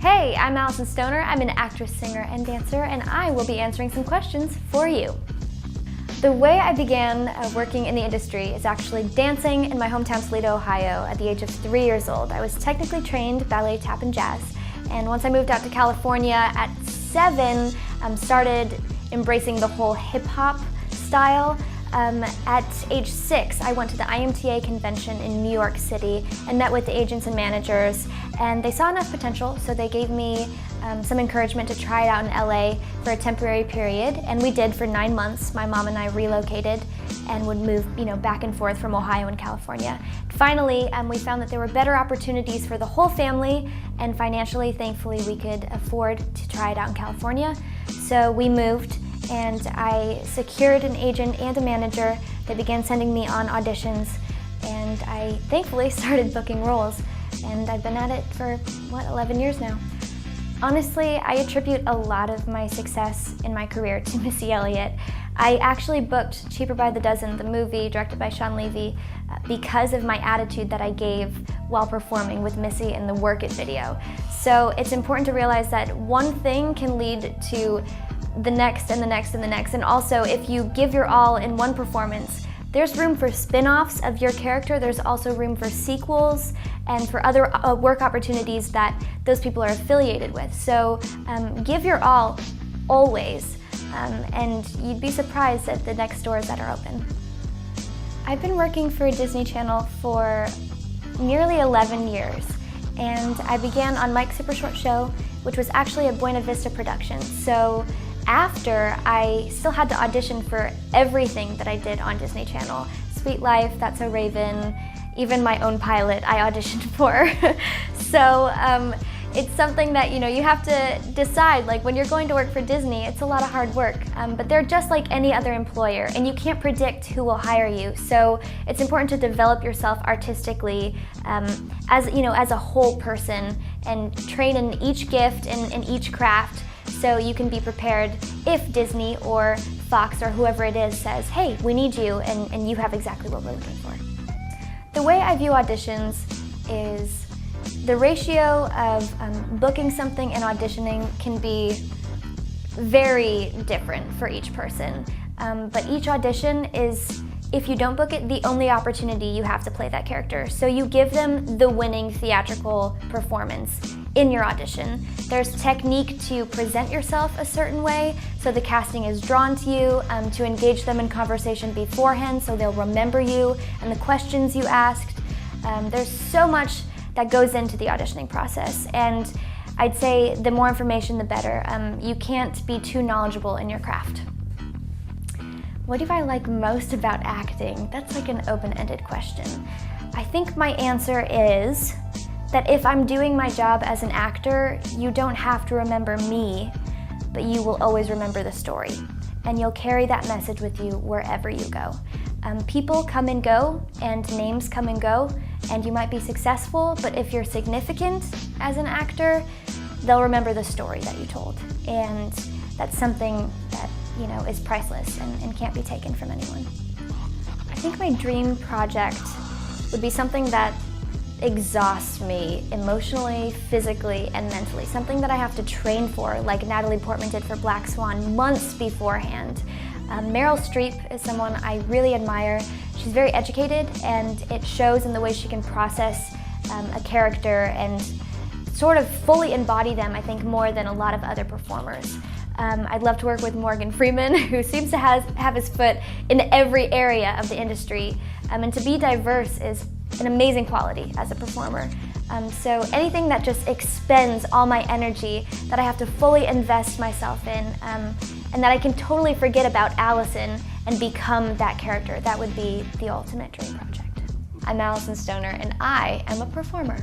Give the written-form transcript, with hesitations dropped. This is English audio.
Hey, I'm Alyson Stoner. I'm an actress, singer, and dancer, and I will be answering some questions for you. The way I began working in the industry is actually dancing in my hometown Toledo, Ohio at the age of 3 years old. I was technically trained ballet, tap, and jazz, and once I moved out to California at 7, started embracing the whole hip-hop style. At age 6, I went to the IMTA convention in New York City and met with the agents and managers, and they saw enough potential, so they gave me some encouragement to try it out in LA for a temporary period, and we did for 9 months. My mom and I relocated and would move back and forth from Ohio and California. Finally, we found that there were better opportunities for the whole family, and financially, thankfully, we could afford to try it out in California. So we moved, and I secured an agent and a manager that began sending me on auditions, and I thankfully started booking roles, and I've been at it for, 11 years now. Honestly, I attribute a lot of my success in my career to Missy Elliott. I actually booked Cheaper by the Dozen, the movie directed by Sean Levy, because of my attitude that I gave while performing with Missy in the Work It video. So it's important to realize that one thing can lead to the next and the next and the next, and also if you give your all in one performance, there's room for spin-offs of your character. There's also room for sequels and for other work opportunities that those people are affiliated with. So give your all, always, and you'd be surprised at the next doors that are open. I've been working for Disney Channel for nearly 11 years, and I began on Mike's Super Short Show, which was actually a Buena Vista production. So after, I still had to audition for everything that I did on Disney Channel. Sweet Life, That's So Raven, even my own pilot I auditioned for. So it's something that you have to decide, like when you're going to work for Disney, it's a lot of hard work, but they're just like any other employer, and you can't predict who will hire you. So it's important to develop yourself artistically as a whole person, and train in each gift and in each craft, so you can be prepared if Disney or Fox or whoever it is says, hey, we need you, and you have exactly what we're looking for. The way I view auditions is the ratio of booking something and auditioning can be very different for each person. But each audition is, if you don't book it, the only opportunity you have to play that character. So you give them the winning theatrical performance in your audition. There's technique to present yourself a certain way, so the casting is drawn to you, to engage them in conversation beforehand so they'll remember you and the questions you asked. There's so much that goes into the auditioning process, and I'd say the more information, the better. You can't be too knowledgeable in your craft. What do I like most about acting? That's like an open-ended question. I think my answer is that if I'm doing my job as an actor, you don't have to remember me, but you will always remember the story, and you'll carry that message with you wherever you go. People come and go, and names come and go, and you might be successful, but if you're significant as an actor, they'll remember the story that you told, and that's something that is priceless and can't be taken from anyone. I think my dream project would be something that exhausts me emotionally, physically, and mentally. Something that I have to train for, like Natalie Portman did for Black Swan months beforehand. Meryl Streep is someone I really admire. She's very educated, and it shows in the way she can process a character and sort of fully embody them, I think, more than a lot of other performers. I'd love to work with Morgan Freeman, who seems to have his foot in every area of the industry, and to be diverse is an amazing quality as a performer. So anything that just expends all my energy, that I have to fully invest myself in, and that I can totally forget about Alyson and become that character, that would be the ultimate dream project. I'm Alyson Stoner, and I am a performer.